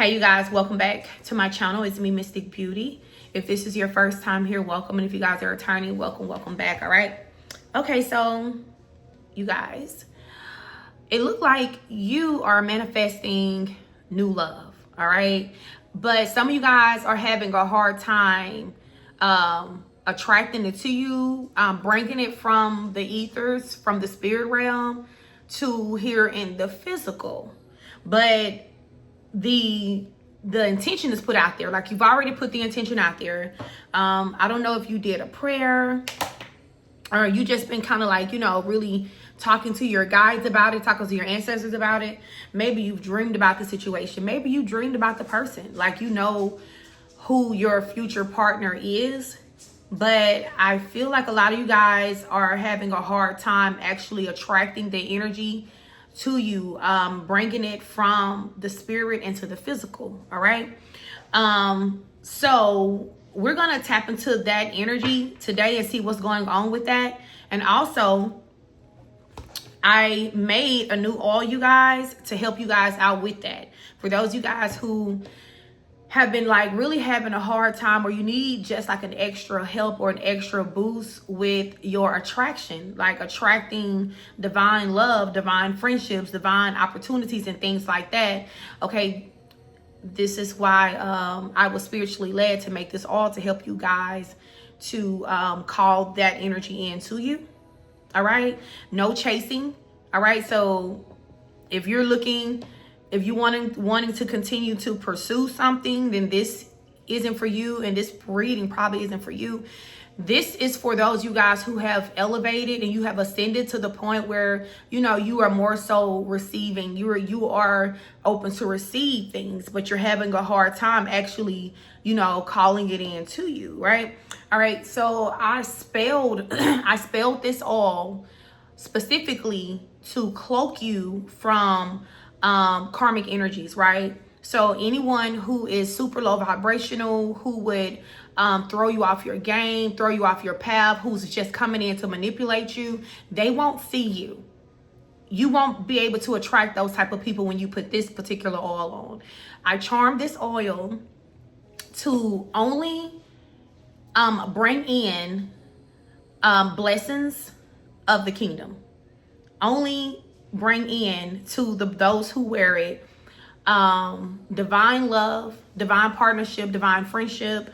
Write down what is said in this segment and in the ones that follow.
Hey you guys, welcome back to my channel. It's me, Mystic Beauty. If this is your first time here, welcome. And if you guys are returning, welcome back. All right. Okay, so you guys, it looked like you are manifesting new love. All right. But some of you guys are having a hard time attracting it to you, bringing it from the ethers, from the spirit realm to here in the physical. But the intention is put out there. Like, you've already put the intention out there. I don't know if you did a prayer or you just been kind of like, really talking to your guides about it, talking to your ancestors about it. Maybe you've dreamed about the situation. Maybe you dreamed about the person. Like, who your future partner is. But I feel like a lot of you guys are having a hard time actually attracting the energy to you, bringing it from the spirit into the physical. All right. So we're going to tap into that energy today and see what's going on with that. And also, I made a new oil, you guys, to help you guys out with that. For those of you guys who have been like really having a hard time, or you need just like an extra help or an extra boost with your attraction, like attracting divine love, divine friendships, divine opportunities and things like that. Okay, this is why I was spiritually led to make this all to help you guys to call that energy into you. All right, no chasing. All right, so if you're looking, if you wanting to continue to pursue something, then this isn't for you, and this reading probably isn't for you. This is for those you guys who have elevated and you have ascended to the point where you are more so receiving. You are open to receive things, but you're having a hard time actually calling it in to you, right? All right, so I spelled this all specifically to cloak you from karmic energies, right? So anyone who is super low vibrational, who would throw you off your game, throw you off your path, who's just coming in to manipulate you, they won't see you. You won't be able to attract those type of people when you put this particular oil on. I charmed this oil to only bring in blessings of the kingdom. Only bring in to those who wear it divine love, divine partnership, divine friendship,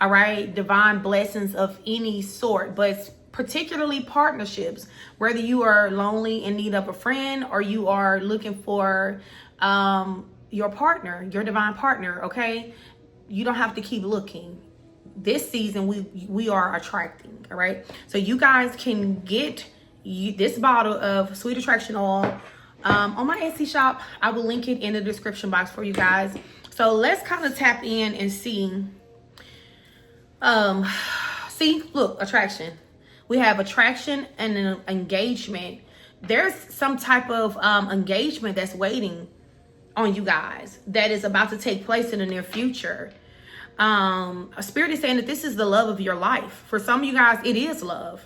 all right, divine blessings of any sort, but particularly partnerships, whether you are lonely in need of a friend or you are looking for your partner, your divine partner. Okay, you don't have to keep looking. This season we are attracting. All right, so you guys can get this bottle of Sweet Attraction Oil on my Etsy shop. I will link it in the description box for you guys. So let's kind of tap in and see. Look, attraction. We have attraction and an engagement. There's some type of engagement that's waiting on you guys that is about to take place in the near future. A spirit is saying that this is the love of your life. For some of you guys, it is love.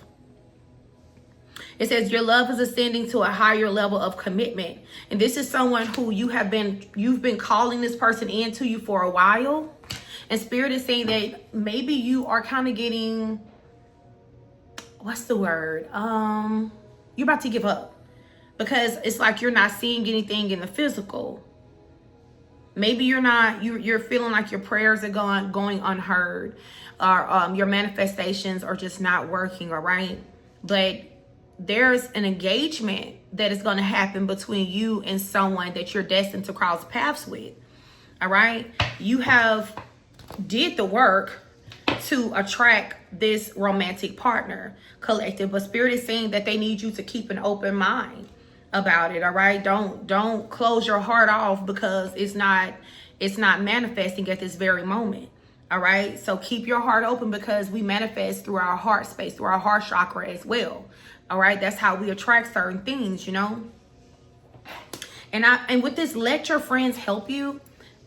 It says your love is ascending to a higher level of commitment. And this is someone who you've been calling this person into you for a while. And spirit is saying that maybe you are kind of getting, what's the word? You're about to give up because it's like you're not seeing anything in the physical. Maybe you're feeling like your prayers are going unheard, or your manifestations are just not working. All right. But there's an engagement that is going to happen between you and someone that you're destined to cross paths with. All right. You have did the work to attract this romantic partner collective, but spirit is saying that they need you to keep an open mind about it. All right. Don't close your heart off because it's not manifesting at this very moment. All right. So keep your heart open because we manifest through our heart space, through our heart chakra as well. All right. That's how we attract certain things, And with this, let your friends help you.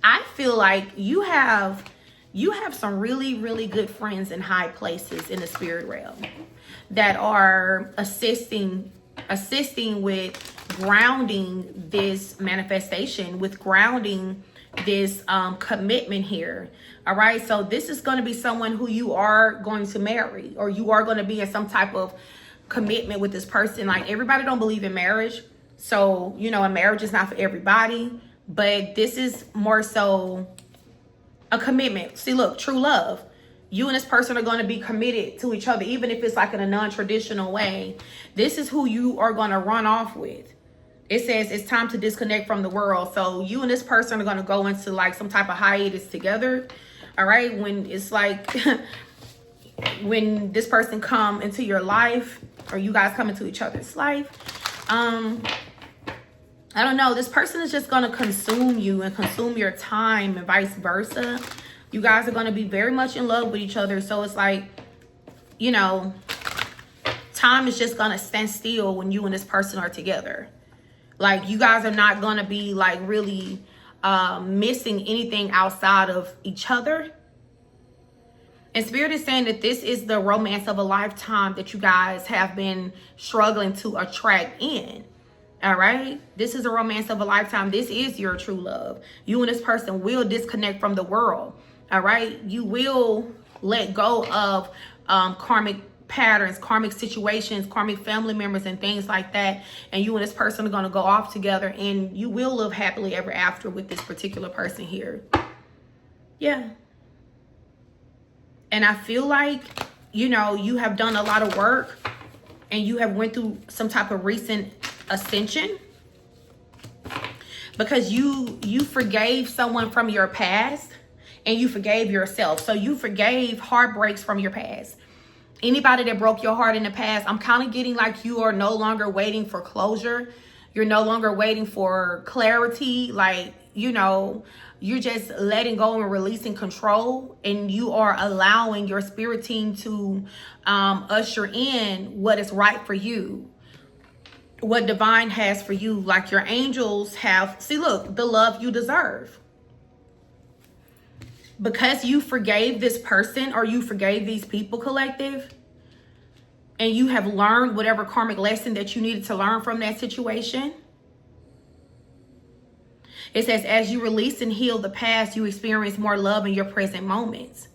I feel like you have some really, really good friends in high places in the spirit realm that are assisting with grounding this manifestation, with grounding this commitment here. All right, so this is going to be someone who you are going to marry, or you are going to be in some type of commitment with this person. Like, everybody don't believe in marriage, so you know, a marriage is not for everybody, but this is more so a commitment. See, look, true love. You and this person are going to be committed to each other, even if it's like in a non-traditional way. This is who you are going to run off with. It says it's time to disconnect from the world. So you and this person are going to go into like some type of hiatus together. All right. When it's like, when this person come into your life, or you guys come into each other's life, I don't know. This person is just going to consume you and consume your time, and vice versa. You guys are going to be very much in love with each other. So it's like, you know, time is just going to stand still when you and this person are together. Like, you guys are not going to be like really missing anything outside of each other. And Spirit is saying that this is the romance of a lifetime that you guys have been struggling to attract in. All right. This is a romance of a lifetime. This is your true love. You and this person will disconnect from the world. All right. You will let go of karmic patterns, karmic situations, karmic family members, and things like that. And you and this person are going to go off together, and you will live happily ever after with this particular person here. Yeah. And I feel like, you know, you have done a lot of work, and you have went through some type of recent ascension, because you forgave someone from your past, and you forgave yourself. So you forgave heartbreaks from your past. Anybody that broke your heart in the past, I'm kind of getting like you are no longer waiting for closure. You're no longer waiting for clarity. Like, you know, you're just letting go and releasing control, and you are allowing your spirit team to usher in what is right for you, what divine has for you. Like, your angels have, see, look, the love you deserve. Because you forgave this person, or you forgave these people, collective, and you have learned whatever karmic lesson that you needed to learn from that situation. It says, as you release and heal the past, you experience more love in your present moments.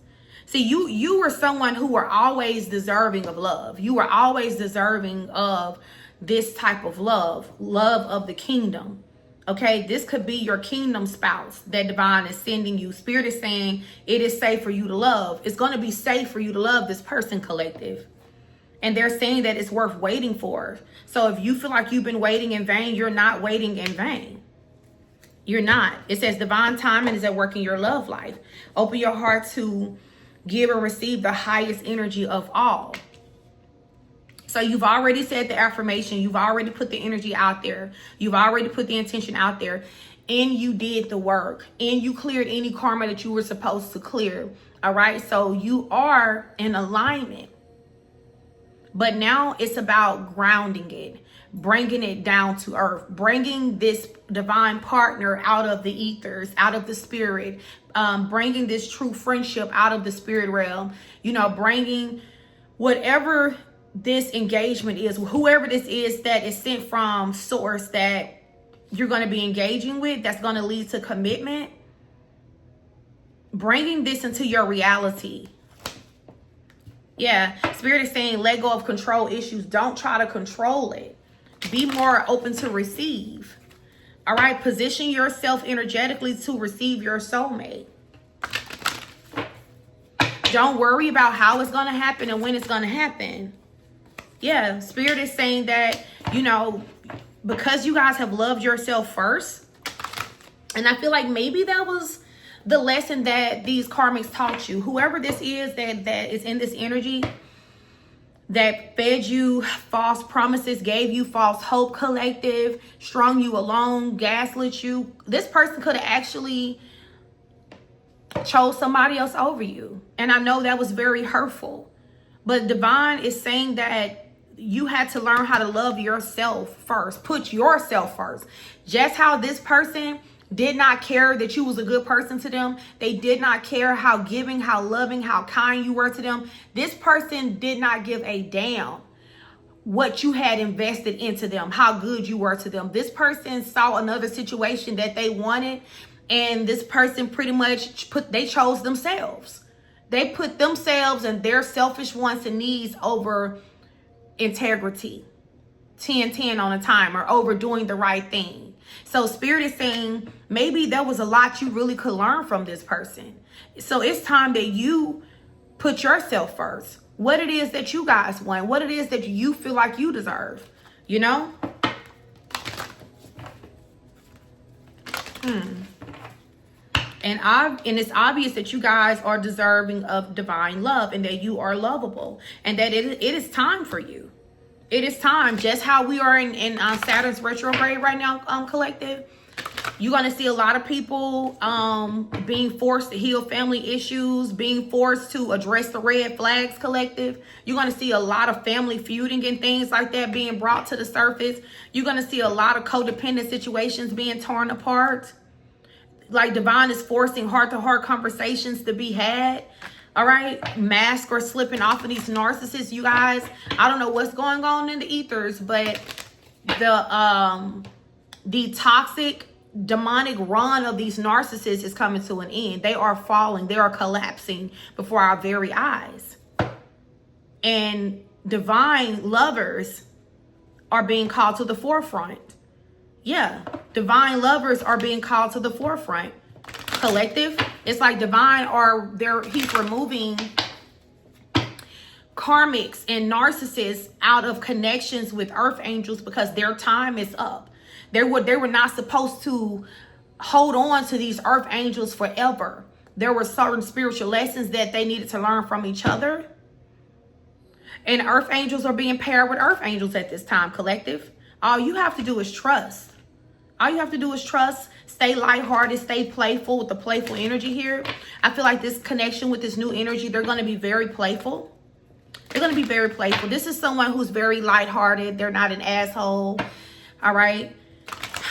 See, you were someone who were always deserving of love. You were always deserving of this type of love of the kingdom. Okay, this could be your kingdom spouse that divine is sending you. Spirit is saying it is safe for you to love. It's going to be safe for you to love this person, collective. And they're saying that it's worth waiting for. So if you feel like you've been waiting in vain, you're not waiting in vain. You're not. It says divine timing is at work in your love life. Open your heart to give and receive the highest energy of all. So you've already said the affirmation. You've already put the energy out there. You've already put the intention out there. And you did the work. And you cleared any karma that you were supposed to clear. All right. So you are in alignment. But now it's about grounding it. Bringing it down to earth. Bringing this divine partner out of the ethers, out of the spirit. Bringing this true friendship out of the spirit realm. You know, bringing whatever this engagement is, whoever this is that is sent from source that you're going to be engaging with, that's going to lead to commitment. Bringing this into your reality. Yeah, Spirit is saying let go of control issues. Don't try to control it. Be more open to receive. All right, position yourself energetically to receive your soulmate. Don't worry about how it's going to happen and when it's going to happen. Yeah, Spirit is saying that, you know, because you guys have loved yourself first. And I feel like maybe that was the lesson that these karmics taught you. Whoever this is that is in this energy, that fed you false promises, gave you false hope, collective, strung you along, gaslit you. This person could have actually chose somebody else over you. And I know that was very hurtful. But divine is saying that you had to learn how to love yourself first. Put yourself first. Just how this person did not care that you was a good person to them. They did not care how giving, how loving, how kind you were to them. This person did not give a damn what you had invested into them, how good you were to them. This person saw another situation that they wanted, And this person pretty much they chose themselves. They put themselves and their selfish wants and needs over integrity. 10-10 on a timer, over doing the right thing. So Spirit is saying maybe there was a lot you really could learn from this person. So it's time that you put yourself first. What it is that you guys want. What it is that you feel like you deserve. You know? And it's obvious that you guys are deserving of divine love and that you are lovable. And that it is time for you. It is time. Just how we are in Saturn's retrograde right now, collective. You're going to see a lot of people being forced to heal family issues, being forced to address the red flags, collective. You're going to see a lot of family feuding and things like that being brought to the surface. You're going to see a lot of codependent situations being torn apart. Like divine is forcing heart-to-heart conversations to be had. All right, masks are slipping off of these narcissists, you guys. I don't know what's going on in the ethers, but the toxic, demonic run of these narcissists is coming to an end. They are falling. They are collapsing before our very eyes. And divine lovers are being called to the forefront. Yeah, divine lovers are being called to the forefront. Collective, it's like divine are there. He's removing karmics and narcissists out of connections with earth angels because their time is up. They were not supposed to hold on to these earth angels forever. There were certain spiritual lessons that they needed to learn from each other. And earth angels are being paired with earth angels at this time, collective. All you have to do is trust. All you have to do is trust, stay lighthearted, stay playful with the playful energy here. I feel like this connection with this new energy, they're going to be very playful. They're going to be very playful. This is someone who's very lighthearted. They're not an asshole. All right.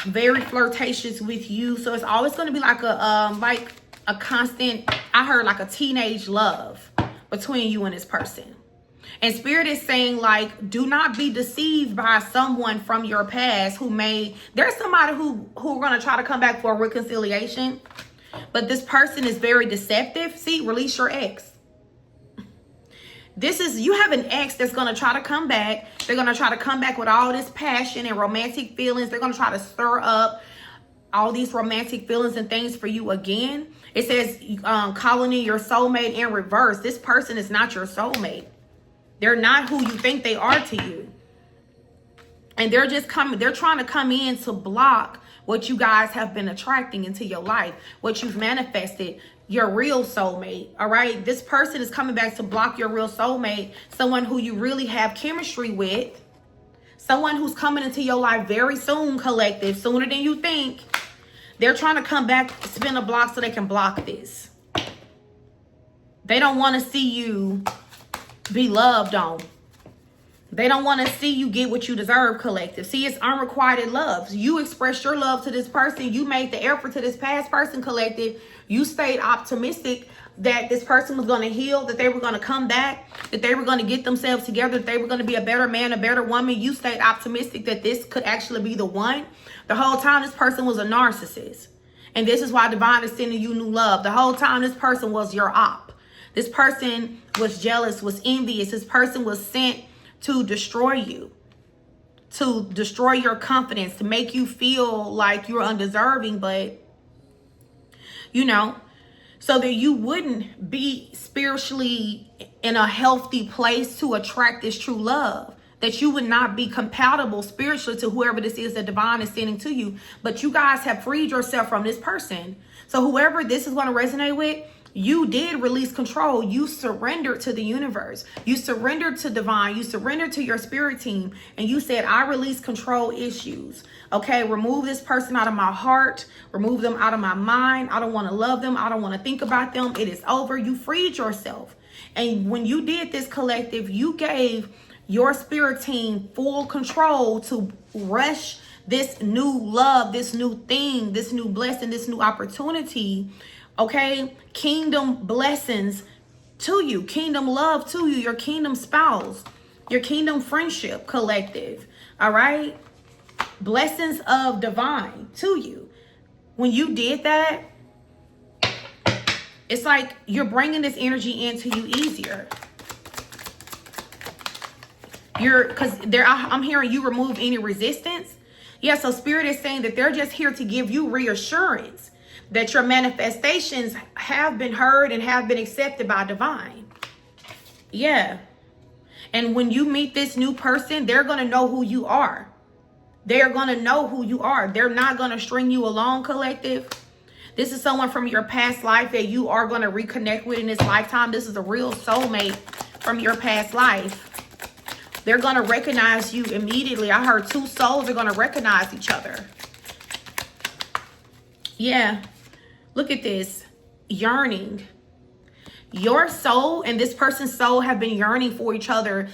Very flirtatious with you. So it's always going to be like a constant, I heard like a teenage love between you and this person. And Spirit is saying, like, do not be deceived by someone from your past there's somebody who are going to try to come back for a reconciliation. But this person is very deceptive. See, release your ex. You have an ex that's going to try to come back. They're going to try to come back with all this passion and romantic feelings. They're going to try to stir up all these romantic feelings and things for you again. It says calling in your soulmate in reverse. This person is not your soulmate. They're not who you think they are to you. And they're trying to come in to block what you guys have been attracting into your life, what you've manifested, your real soulmate. All right. This person is coming back to block your real soulmate, someone who you really have chemistry with, someone who's coming into your life very soon, collective, sooner than you think. They're trying to come back, spin a block so they can block this. They don't want to see you be loved on. They don't want to see you get what you deserve, collective. See, it's unrequited love. You expressed your love to this person. You made the effort to this past person, collective. You stayed optimistic that this person was going to heal, that they were going to come back, that they were going to get themselves together, that they were going to be a better man, a better woman. You stayed optimistic that this could actually be the one. The whole time this person was a narcissist. And this is why divine is sending you new love. The whole time this person was your op. This person was jealous, was envious. This person was sent to destroy you, to destroy your confidence, to make you feel like you're undeserving, but, you know, so that you wouldn't be spiritually in a healthy place to attract this true love, that you would not be compatible spiritually to whoever this is that divine is sending to you. But you guys have freed yourself from this person. So whoever this is going to resonate with, you did release control. You surrendered to the universe. You surrendered to divine. You surrendered to your spirit team. And you said, I release control issues. Okay, remove this person out of my heart. Remove them out of my mind. I don't want to love them. I don't want to think about them. It is over. You freed yourself. And when you did this, collective, you gave your spirit team full control to rush this new love, this new thing, this new blessing, this new opportunity. Okay, kingdom blessings to you, kingdom love to you, your kingdom spouse, your kingdom friendship, collective. All right, blessings of divine to you. When you did that, It's like you're bringing this energy into you easier. I'm hearing you remove any resistance. Yeah, so Spirit is saying that they're just here to give you reassurance that your manifestations have been heard and have been accepted by divine. Yeah. And when you meet this new person, they're going to know who you are. They're going to know who you are. They're not going to string you along, collective. This is someone from your past life that you are going to reconnect with in this lifetime. This is a real soulmate from your past life. They're going to recognize you immediately. I heard two souls are going to recognize each other. Yeah. Look at this. Yearning. Your soul and this person's soul have been yearning for each other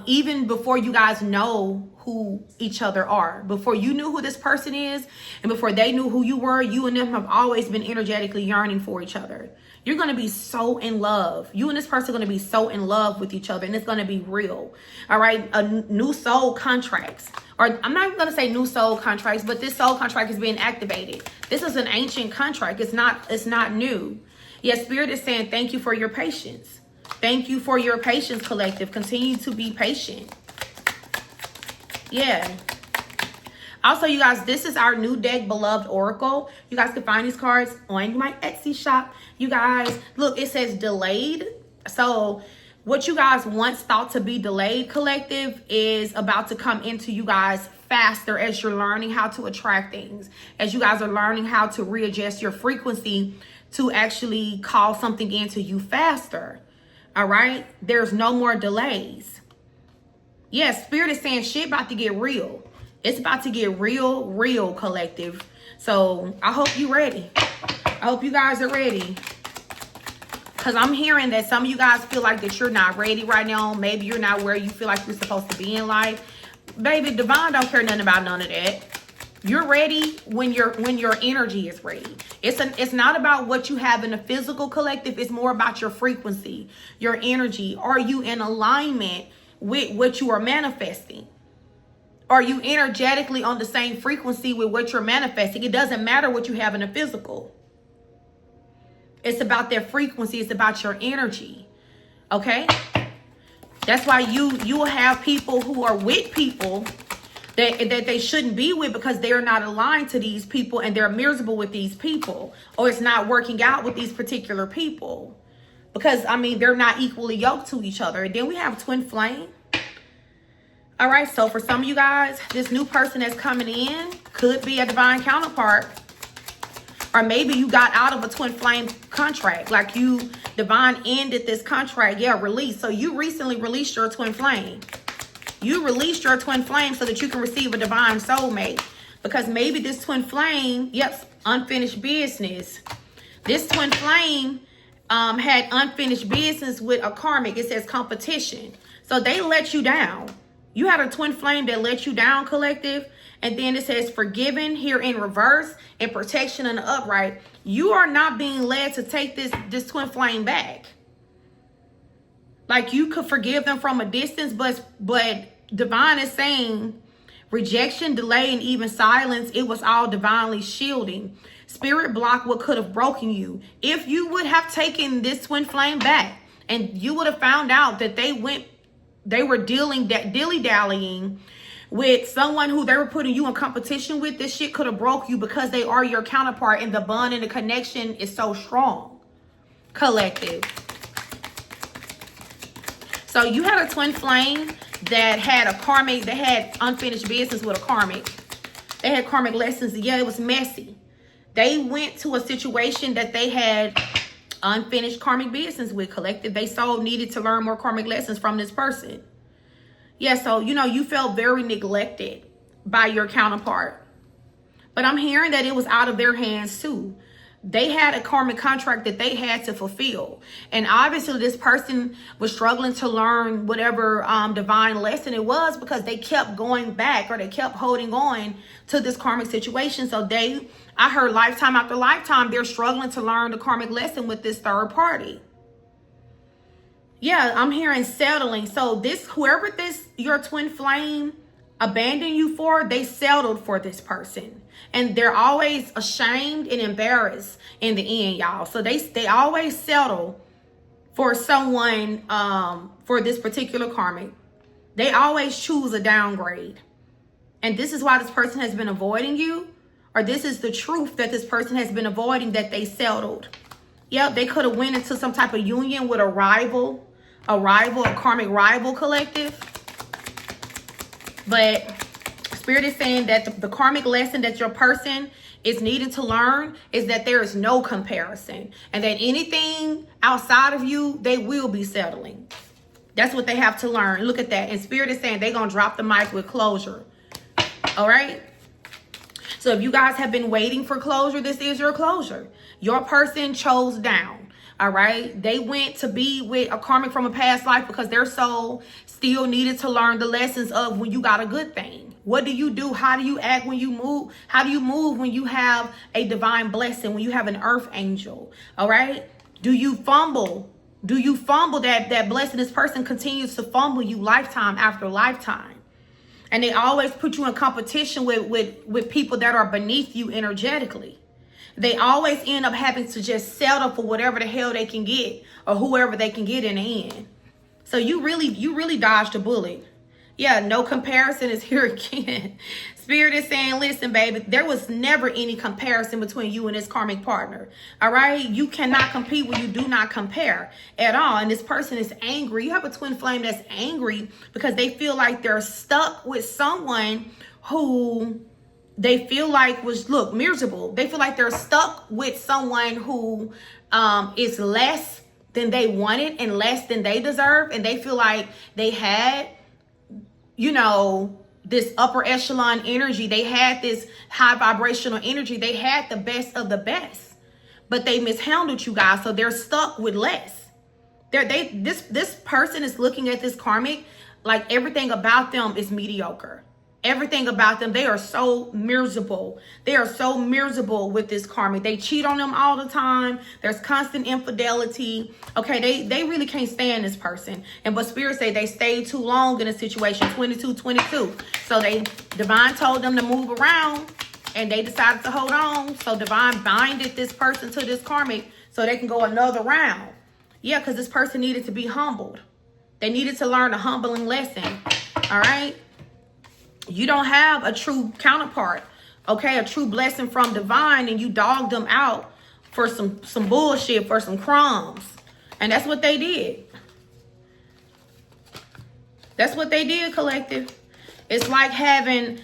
even before you guys know who each other are. Before you knew who this person is and before they knew who you were, you and them have always been energetically yearning for each other. You're going to be so in love. You and this person are going to be so in love with each other, and it's going to be real. All right. New soul contracts. Or I'm not going to say new soul contracts, but this soul contract is being activated. This is an ancient contract. It's not new. Yes, Spirit is saying thank you for your patience. Thank you for your patience, collective. Continue to be patient. Yeah. Also, you guys, this is our new deck, Beloved Oracle. You guys can find these cards on my Etsy shop. You guys, look, it says delayed. So what you guys once thought to be delayed, collective, is about to come into you guys faster as you're learning how to attract things. As you guys are learning how to readjust your frequency to actually call something into you faster. All right? There's no more delays. Yes, Spirit is saying shit about to get real. It's about to get real, collective. So I hope you're ready. I hope you guys are ready. Because I'm hearing that some of you guys feel like that you're not ready right now. Maybe you're not where you feel like you're supposed to be in life. Baby, divine don't care nothing about none of that. You're ready when your energy is ready. It's not about what you have in the physical, collective. It's more about your frequency, your energy. Are you in alignment with what you are manifesting? Are you energetically on the same frequency with what you're manifesting? It doesn't matter what you have in the physical. It's about their frequency. It's about your energy. Okay? That's why you will have people who are with people that they shouldn't be with because they're not aligned to these people and they're miserable with these people. Or it's not working out with these particular people. Because, I mean, they're not equally yoked to each other. And then we have twin flame. All right, so for some of you guys, this new person that's coming in could be a divine counterpart. Or maybe you got out of a twin flame contract. Like you, divine ended this contract. Yeah, release. So you recently released your twin flame. You released your twin flame so that you can receive a divine soulmate. Because maybe this twin flame, yep, unfinished business. This twin flame had unfinished business with a karmic. It says competition. So they let you down. You had a twin flame that let you down, collective. And then it says forgiven here in reverse and protection in the upright. You are not being led to take this twin flame back. Like you could forgive them from a distance, but divine is saying rejection, delay, and even silence, it was all divinely shielding. Spirit block what could have broken you. If you would have taken this twin flame back and you would have found out that they were dilly-dallying with someone who they were putting you in competition with, this shit could have broke you because they are your counterpart and the bond and the connection is so strong. Collective. So you had a twin flame that had a karmic, that had unfinished business with a karmic. They had karmic lessons. Yeah, it was messy. They went to a situation that they had unfinished karmic business with, collective. They so needed to learn more karmic lessons from this person. Yeah, so, you know, you felt very neglected by your counterpart. But I'm hearing that it was out of their hands too. They had a karmic contract that they had to fulfill. And obviously this person was struggling to learn whatever divine lesson it was because they kept going back or they kept holding on to this karmic situation. So I heard lifetime after lifetime, they're struggling to learn the karmic lesson with this third party. Yeah, I'm hearing settling. So whoever your twin flame abandoned you for, they settled for this person. And they're always ashamed and embarrassed in the end, y'all. So they always settle for someone, for this particular karmic. They always choose a downgrade. And this is why this person has been avoiding you. Or this is the truth that this person has been avoiding, that they settled. Yep, they could have went into some type of union with a rival, a karmic rival collective. But Spirit is saying that the karmic lesson that your person is needing to learn is that there is no comparison. And that anything outside of you, they will be settling. That's what they have to learn. Look at that. And Spirit is saying they're going to drop the mic with closure. All right? So if you guys have been waiting for closure, this is your closure. Your person chose down. All right? They went to be with a karmic from a past life because their soul still needed to learn the lessons of when you got a good thing. What do you do? How do you act when you move? How do you move when you have a divine blessing, when you have an earth angel? All right? Do you fumble? Do you fumble that blessing? This person continues to fumble you lifetime after lifetime. And they always put you in competition with people that are beneath you energetically. They always end up having to just settle for whatever the hell they can get or whoever they can get in the end. So you really dodged a bullet. Yeah, no comparison is here again. Spirit is saying, listen, baby, there was never any comparison between you and this karmic partner. All right? You cannot compete when you do not compare at all. And this person is angry. You have a twin flame that's angry because they feel like they're stuck with someone who they feel like was, look, miserable. They feel like they're stuck with someone who is less than they wanted and less than they deserve. And they feel like they had, you know, this upper echelon energy. They had this high vibrational energy. They had the best of the best, but they mishandled you guys. So they're stuck with less. This person is looking at this karmic like everything about them is mediocre. Everything about them, they are so miserable. They are so miserable with this karmic. They cheat on them all the time. There's constant infidelity. Okay, they really can't stand this person. But Spirit say they stayed too long in a situation, 22. So Divine told them to move around and they decided to hold on. So Divine binded this person to this karmic so they can go another round. Yeah, because this person needed to be humbled. They needed to learn a humbling lesson. All right? You don't have a true counterpart, okay? A true blessing from Divine, and you dogged them out for some bullshit, for some crumbs. And that's what they did. That's what they did, collective. It's like having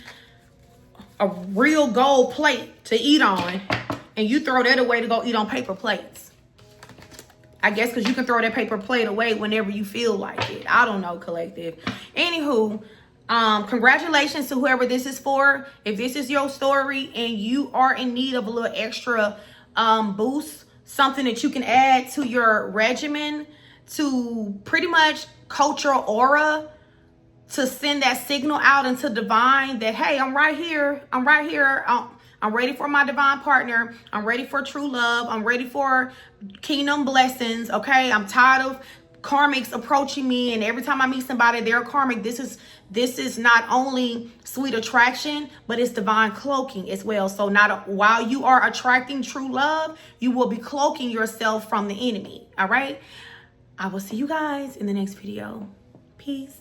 a real gold plate to eat on, and you throw that away to go eat on paper plates. I guess because you can throw that paper plate away whenever you feel like it. I don't know, collective. Anywho, congratulations to whoever this is for. If this is your story and you are in need of a little extra boost, something that you can add to your regimen to pretty much coach your aura, to send that signal out into Divine that, hey, I'm right here. I'm right here. I'm ready for my divine partner. I'm ready for true love. I'm ready for kingdom blessings. Okay, I'm tired of karmics approaching me, and every time I meet somebody, they're karmic. This is not only sweet attraction, but it's divine cloaking as well. So while you are attracting true love, you will be cloaking yourself from the enemy. All right, I will see you guys in the next video. Peace.